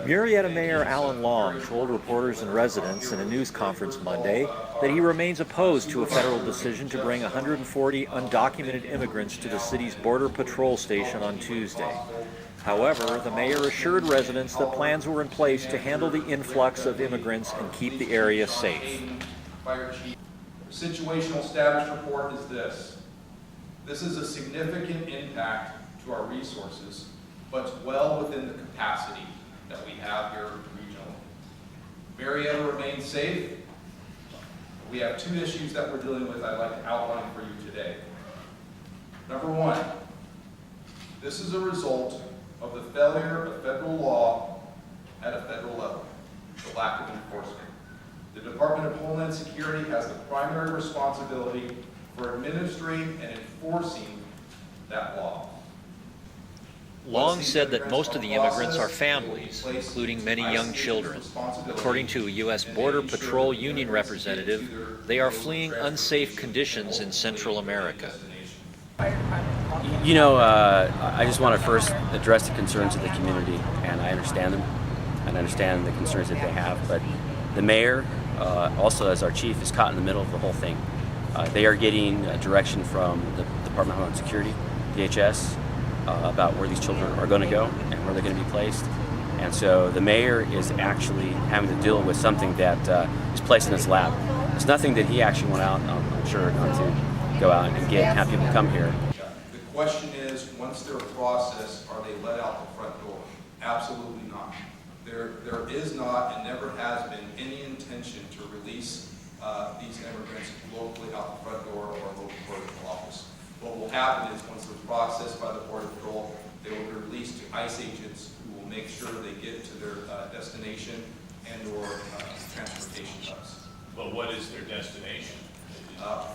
Muirrieta Mayor Alan Long told reporters and residents in a news conference Monday that he remains opposed to a federal decision to bring 140 undocumented immigrants to the city's Border Patrol station on Tuesday. However, the mayor assured residents that plans were in place to handle the influx of immigrants and keep the area safe. Fire Chief, the situational status report is this. This is a significant impact to our resources, but it's well within the capacity that we have here regionally. Murrieta remains safe. We have two issues that we're dealing with I'd like to outline for you today. Number one, this is a result of the failure of federal law at a federal level, the lack of enforcement. The Department of Homeland Security has the primary responsibility for administering and enforcing that law. Long said that most of the immigrants are families, including many young children. According to a U.S. Border Patrol Union representative, they are fleeing unsafe conditions in Central America. You know, I just want to first address the concerns of the community, and I understand them, and I understand the concerns that they have, but the mayor, also as our chief, is caught in the middle of the whole thing. They are getting direction from the Department of Homeland Security, DHS, about where these children are going to go and where they're going to be placed. And so the mayor is actually having to deal with something that is placed in his lap. It's nothing that he actually went out, I'm sure, not to go out and get and have people come here. The question is, once they're processed, are they let out the front door? Absolutely not. There is not and never has been any intention to release these immigrants locally out the front door or local Border Patrol office. What will happen is once they're processed by the Border Patrol, they will be released to ICE agents who will make sure they get to their destination and or transportation hubs. But what is their destination?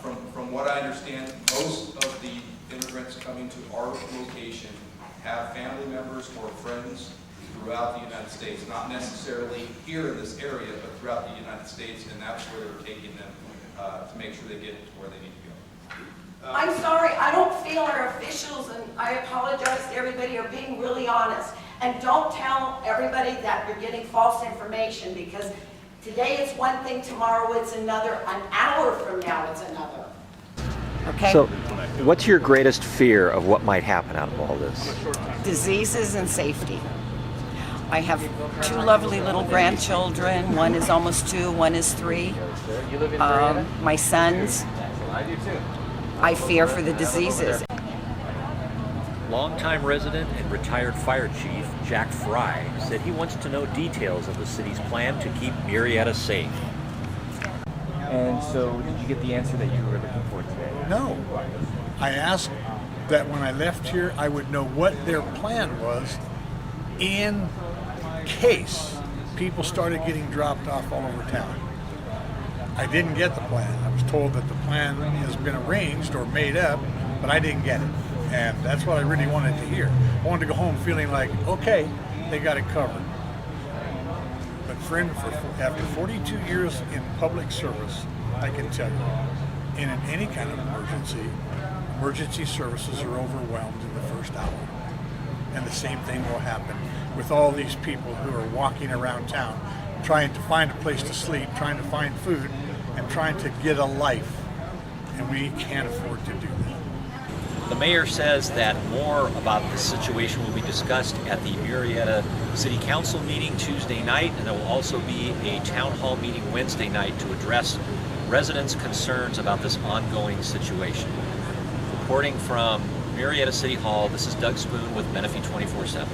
From what I understand, most of the immigrants coming to our location have family members or friends throughout the United States, not necessarily here in this area, but throughout the United States, and that's where they're taking them to make sure they get to where they need to go. I'm sorry, I don't feel our officials, and I apologize to everybody, are being really honest. And don't tell everybody that you're getting false information, because today it's one thing, tomorrow it's another, an hour from now it's another. Okay? So, what's your greatest fear of what might happen out of all this? Diseases and safety. I have two lovely little grandchildren. One is almost 2, one is 3. My sons. I fear for the diseases. Longtime resident and retired fire chief Jack Fry said he wants to know details of the city's plan to keep Muirrieta safe. And so, did you get the answer that you were looking for today? No. I asked that when I left here, I would know what their plan was in case people started getting dropped off all over town. I didn't get the plan. I was told that the plan has been arranged or made up, but I didn't get it. And that's what I really wanted to hear. I wanted to go home feeling like, okay, they got it covered. But friend, after 42 years in public service, I can tell you, in any kind of emergency services are overwhelmed in the first hour. And the same thing will happen with all these people who are walking around town, trying to find a place to sleep, trying to find food, and trying to get a life. And we can't afford to do that. The mayor says that more about this situation will be discussed at the Muirrieta City Council meeting Tuesday night, and there will also be a town hall meeting Wednesday night to address residents' concerns about this ongoing situation. Reporting from Muirrieta City Hall, this is Doug Spoon with Menifee 24/7.